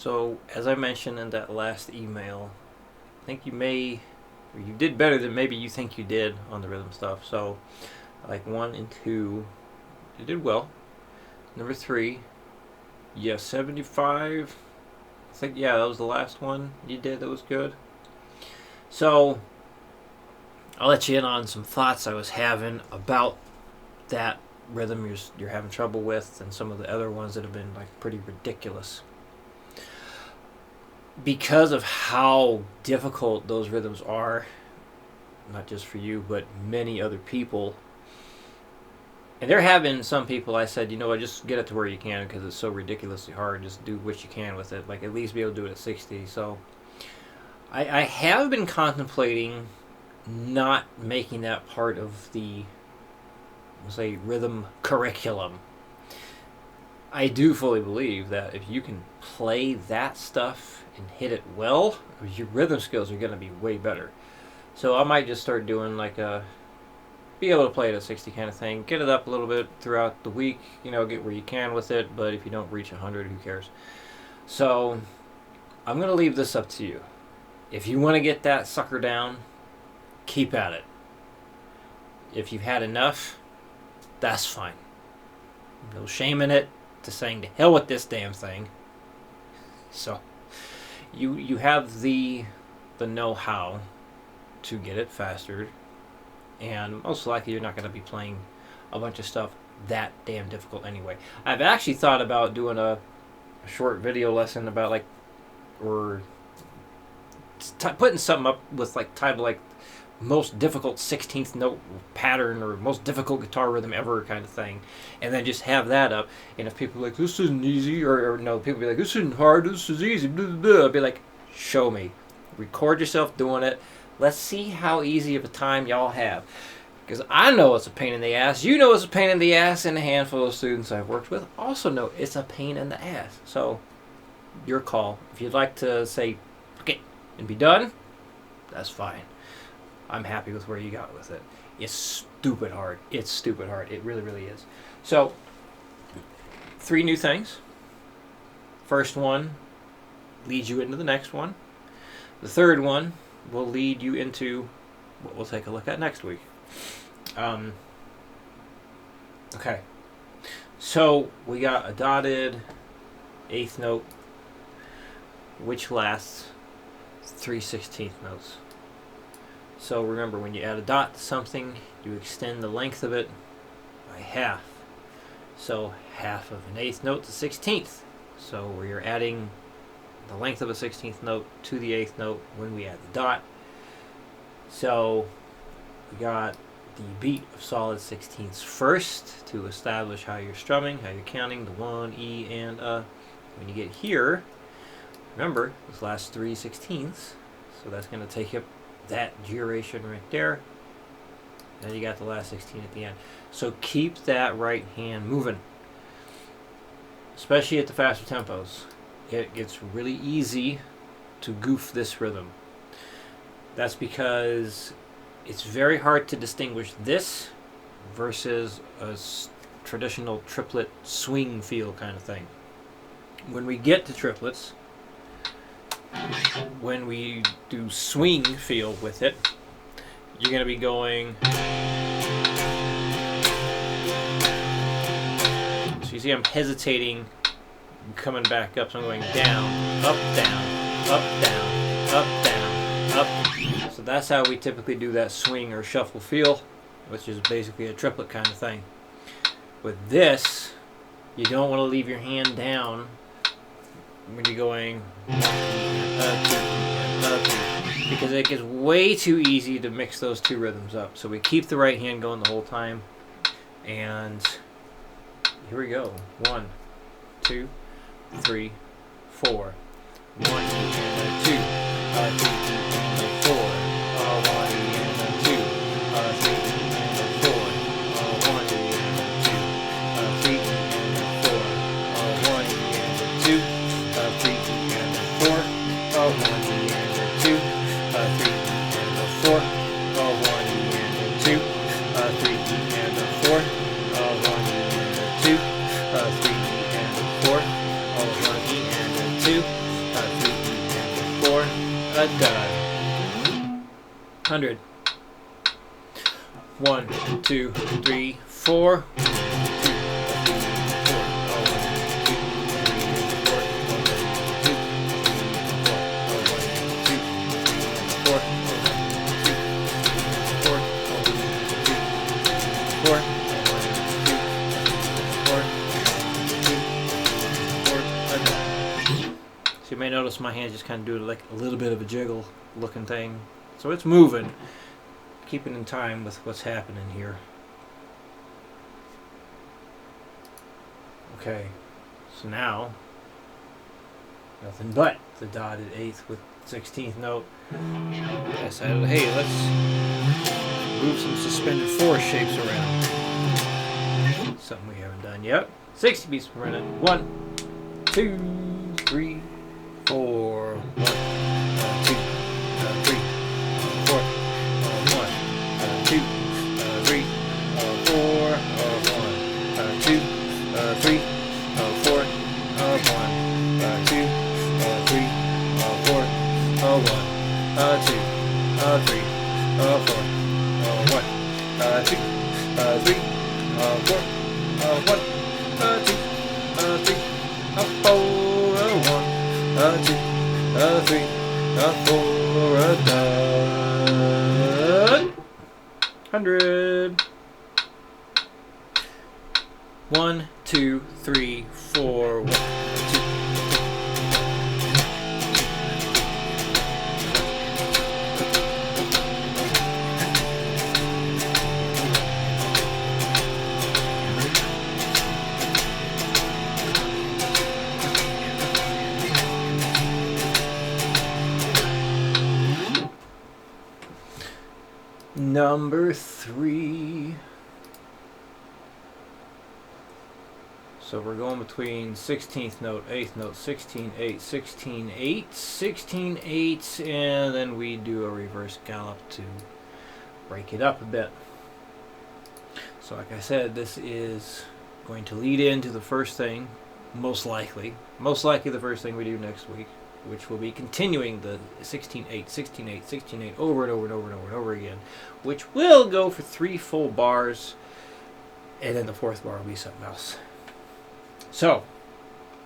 So, as I mentioned in that last email, I think you did better than maybe you think you did on the rhythm stuff. So, like 1 and 2, you did well. Number 3, yeah, 75. I think, yeah, that was the last one you did that was good. So, I'll let you in on some thoughts I was having about that rhythm you're having trouble with and some of the other ones that have been like pretty ridiculous. Because of how difficult those rhythms are, not just for you, but many other people. And there have been some people I said, just get it to where you can because it's so ridiculously hard. Just do what you can with it. Like, at least be able to do it at 60. So, I have been contemplating not making that part of the, say, rhythm curriculum. I do fully believe that if you can play that stuff and hit it well, your rhythm skills are going to be way better. So I might just start doing like be able to play it at 60 kind of thing. Get it up a little bit throughout the week, get where you can with it, but if you don't reach 100, who cares? So I'm going to leave this up to you. If you want to get that sucker down, keep at it. If you've had enough, that's fine. No shame in it to saying to hell with this damn thing. So you have the know-how to get it faster, and most likely you're not going to be playing a bunch of stuff that damn difficult anyway. I've actually thought about doing a short video lesson about or putting something up with title most difficult 16th note pattern or most difficult guitar rhythm ever kind of thing, and then just have that up. And if people are like, this isn't easy, or no, people be like, this isn't hard, this is easy, blah, blah, blah. I'd be like, show me. Record yourself doing it. Let's see how easy of a time y'all have. Because I know it's a pain in the ass. You know it's a pain in the ass, and a handful of students I've worked with also know it's a pain in the ass. So, your call. If you'd like to say, okay, and be done, that's fine. I'm happy with where you got with it. It's stupid hard. It's stupid hard. It really, really is. So, 3 new things. First one leads you into the next one. The third one will lead you into what we'll take a look at next week. Okay. So, we got a dotted 8th note, which lasts 3/16 notes. So remember, when you add a dot to something, you extend the length of it by half. So half of an 8th note to 16th. So where you're adding the length of a 16th note to the 8th note when we add the dot. So we got the beat of solid 16ths first to establish how you're strumming, how you're counting, the 1, E, and when you get here, remember, this lasts 3/16ths. So that's going to take up that duration right there. Then you got the last 16 at the end. So keep that right hand moving, especially at the faster tempos. It gets really easy to goof this rhythm. That's because it's very hard to distinguish this versus a traditional triplet swing feel kind of thing. When we get to triplets, when we do swing feel with it, you're going to be going. So you see I'm hesitating, coming back up, so I'm going down, up, down, up, down, up, down, up. So that's how we typically do that swing or shuffle feel, which is basically a triplet kind of thing. With this, you don't want to leave your hand down when you're going because it gets way too easy to mix those two rhythms up. So we keep the right hand going the whole time. And here we go. 1, 2, 3, 4. 1, 2, 3, 4. 1, and 2. 3, and 4. 1, and 2. 3, and 4. 1, and 2. 3, and 4. 1, and 2. 3, and 4. 1, and 2. 3, and 4. 1, and 2. 3, and 4. 1, and 2. 3, and 4. 1, and 2. done. 100. 1, 2, 3, 4. So you may notice my hands just kind of do like a little bit of a jiggle looking thing. So it's moving, keeping in time with what's happening here. Okay, so now, nothing but the dotted 8th with 16th note. I decided, hey, let's move some suspended 4 shapes around. Something we haven't done yet. 60 beats per minute. 1, 2, 3, 4. 1, 2, 3, 4. 1, 2, 3, 4. 1, 2, 3, 4. 1, 2, 3, 4. 1, 2, 3, 4. 1, 2, 3, 4. 1, 2, 3, 4. 1, 2, 3, 4. Done. 100. 1, 2, 3, 4. 1, 2. Number 3. So we're going between 16th note, 8th note, 16, 8, 16, 8, 16, 8, and then we do a reverse gallop to break it up a bit. So like I said, this is going to lead into the first thing, most likely the first thing we do next week, which will be continuing the 16, 8, 16, 8, 16, 8 over and over and over and over and over again, which will go for 3 full bars, and then the 4th bar will be something else. So,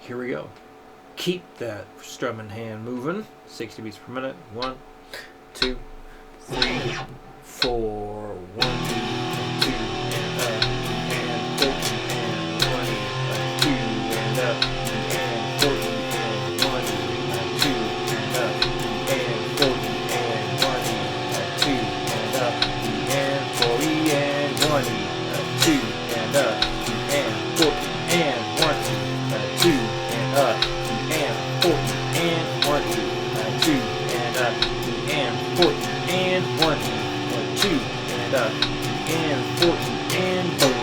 here we go. Keep that strumming hand moving. 60 beats per minute. 1, 2, 3, 4. 1, 2, and up, and 14, and 20, and 2, and up, and 14, and 20, and 2, and up, and 40, and 20, and 2, and up, and 40, and 20, and 2, and up, and 40, and 2 and up, and 40, and 1, 2, and up, and 40, and 1, 2, and up, and 40, and boom.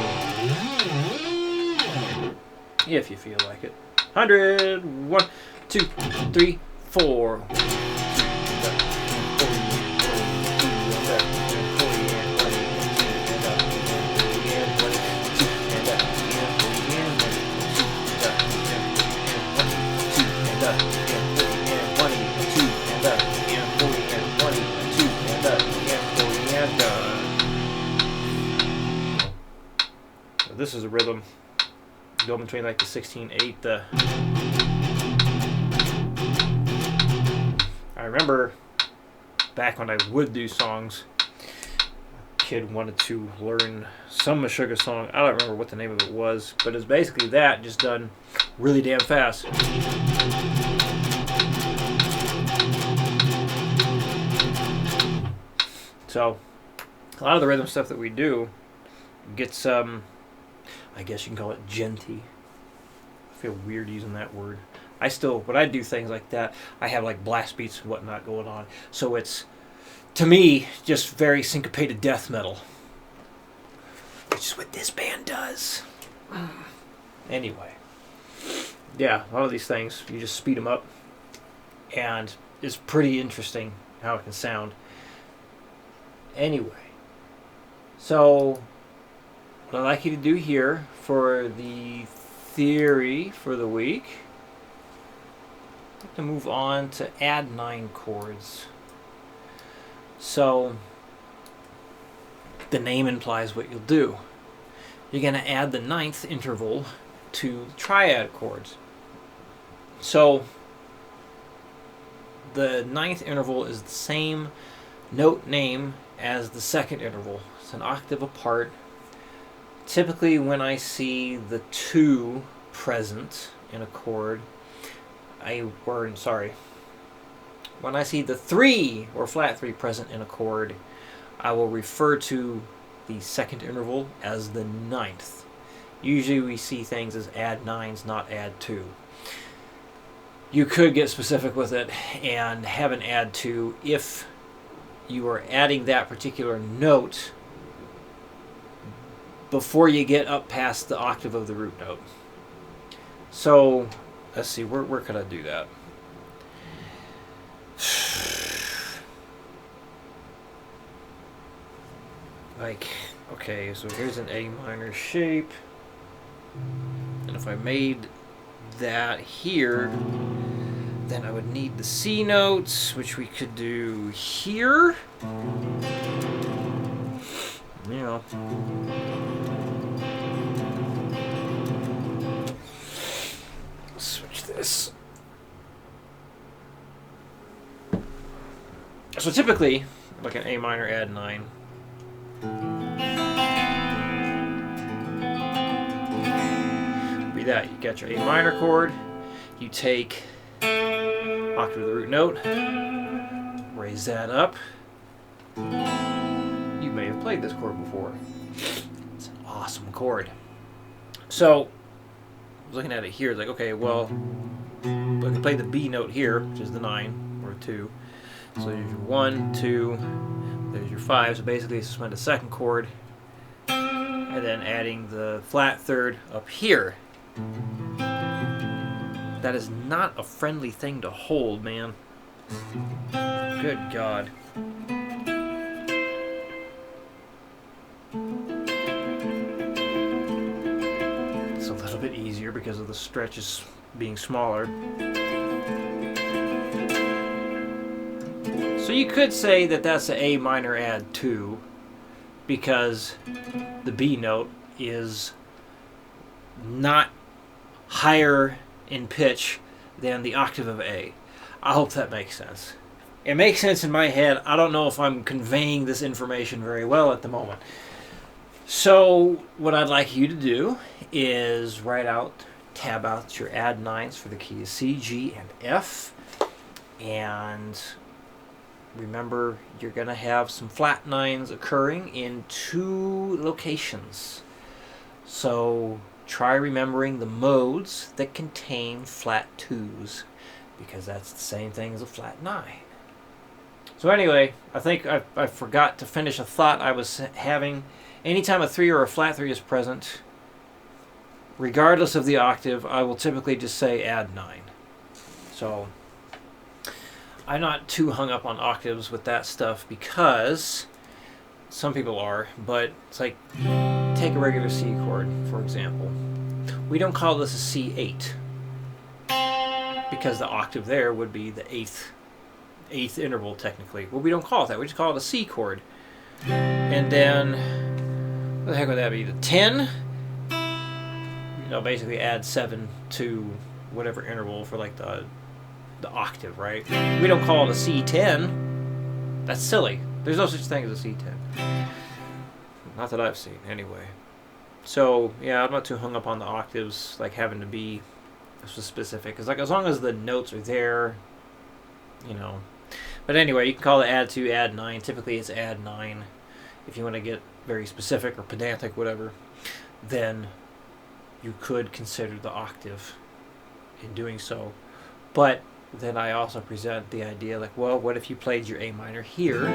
If you feel like it. 100, 1, 2, 3, 4. This is a rhythm going between like the 16, 8. I remember back when I would do songs, a kid wanted to learn some Meshuggah song. I don't remember what the name of it was, but it's basically that, just done really damn fast. So, a lot of the rhythm stuff that we do gets, I guess you can call it djenty. I feel weird using that word. When I do things like that, I have like blast beats and whatnot going on. So it's, to me, just very syncopated death metal. Which is what this band does. Anyway. Yeah, a lot of these things, you just speed them up. And it's pretty interesting how it can sound. Anyway. So, what I'd like you to do here for the theory for the week, I have to move on to add 9 chords. So the name implies what you'll do. You're going to add the ninth interval to triad chords. So the ninth interval is the same note name as the second interval. It's an octave apart. Typically when I see the 2 present in a chord, when I see the 3 or flat 3 present in a chord, I will refer to the second interval as the ninth. Usually we see things as add 9s, not add 2. You could get specific with it and have an add 2 if you are adding that particular note before you get up past the octave of the root note. So let's see, where could I do that? Like, okay, so here's an A minor shape, and if I made that here, then I would need the C notes, which we could do here. Yeah. Switch this. So typically, like an A minor add 9. Be that, you got your A minor chord, you take octave of the root note, raise that up. You may have played this chord before. It's an awesome chord. So, looking at it here, it's like, okay, well, I can play the B note here, which is the 9 or 2. So there's your 1, 2, there's your 5. So basically, it's just went a second chord, and then adding the flat third up here. That is not a friendly thing to hold, man. Good God. It's a little bit easier because of the stretches being smaller. So you could say that that's an A minor add 2 because the B note is not higher in pitch than the octave of A. I hope that makes sense. It makes sense in my head. I don't know if I'm conveying this information very well at the moment. So what I'd like you to do is tab out your add 9s for the keys C, G, and F. And remember, you're going to have some flat 9s occurring in 2 locations. So try remembering the modes that contain flat 2s, because that's the same thing as a flat 9. So anyway, I think I forgot to finish a thought I was having. Anytime a 3 or a flat 3 is present, regardless of the octave, I will typically just say add 9. So I'm not too hung up on octaves with that stuff because some people are, but it's like, take a regular C chord, for example. We don't call this a C8 because the octave there would be the eighth interval technically. Well, we don't call it that. We just call it a C chord. And then, what the heck would that be? The 10? Basically add 7 to whatever interval for like the octave, right? We don't call it a C10. That's silly. There's no such thing as a C10. Not that I've seen, anyway. So, yeah, I'm not too hung up on the octaves, like having to be specific. Because, like, as long as the notes are there, But anyway, you can call it add 2, add 9. Typically, it's add 9. If you want to get very specific or pedantic, whatever, then you could consider the octave in doing so. But then I also present the idea, like, well, what if you played your A minor here?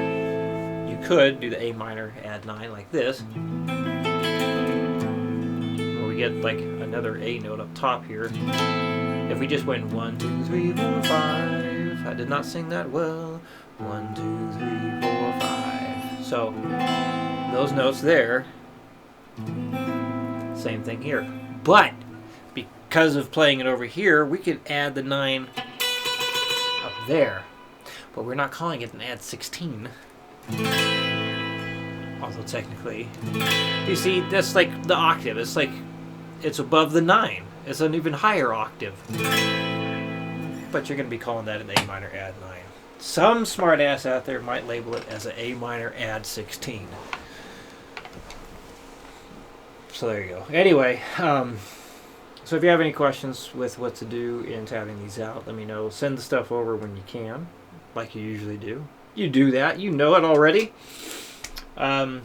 You could do the A minor add 9 like this. Or we get like another A note up top here. If we just went 1, 2, 3, 4, 5. I did not sing that well. 1, 2, 3, 4, 5. So those notes there, same thing here. But because of playing it over here, we could add the 9 up there. But we're not calling it an add 16. Although technically, you see, that's like the octave. It's like it's above the 9. It's an even higher octave. But you're going to be calling that an A minor add 9. Some smartass out there might label it as an A minor add 16. So there you go. Anyway, so if you have any questions with what to do in tabbing these out, let me know. Send the stuff over when you can, like you usually do. You do that. You know it already. Yeah,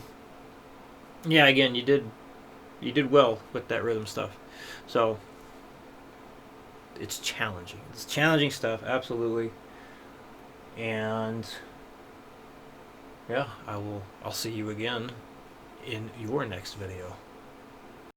again, you did well with that rhythm stuff. So it's challenging. It's challenging stuff, absolutely. And yeah, I'll see you again in your next video.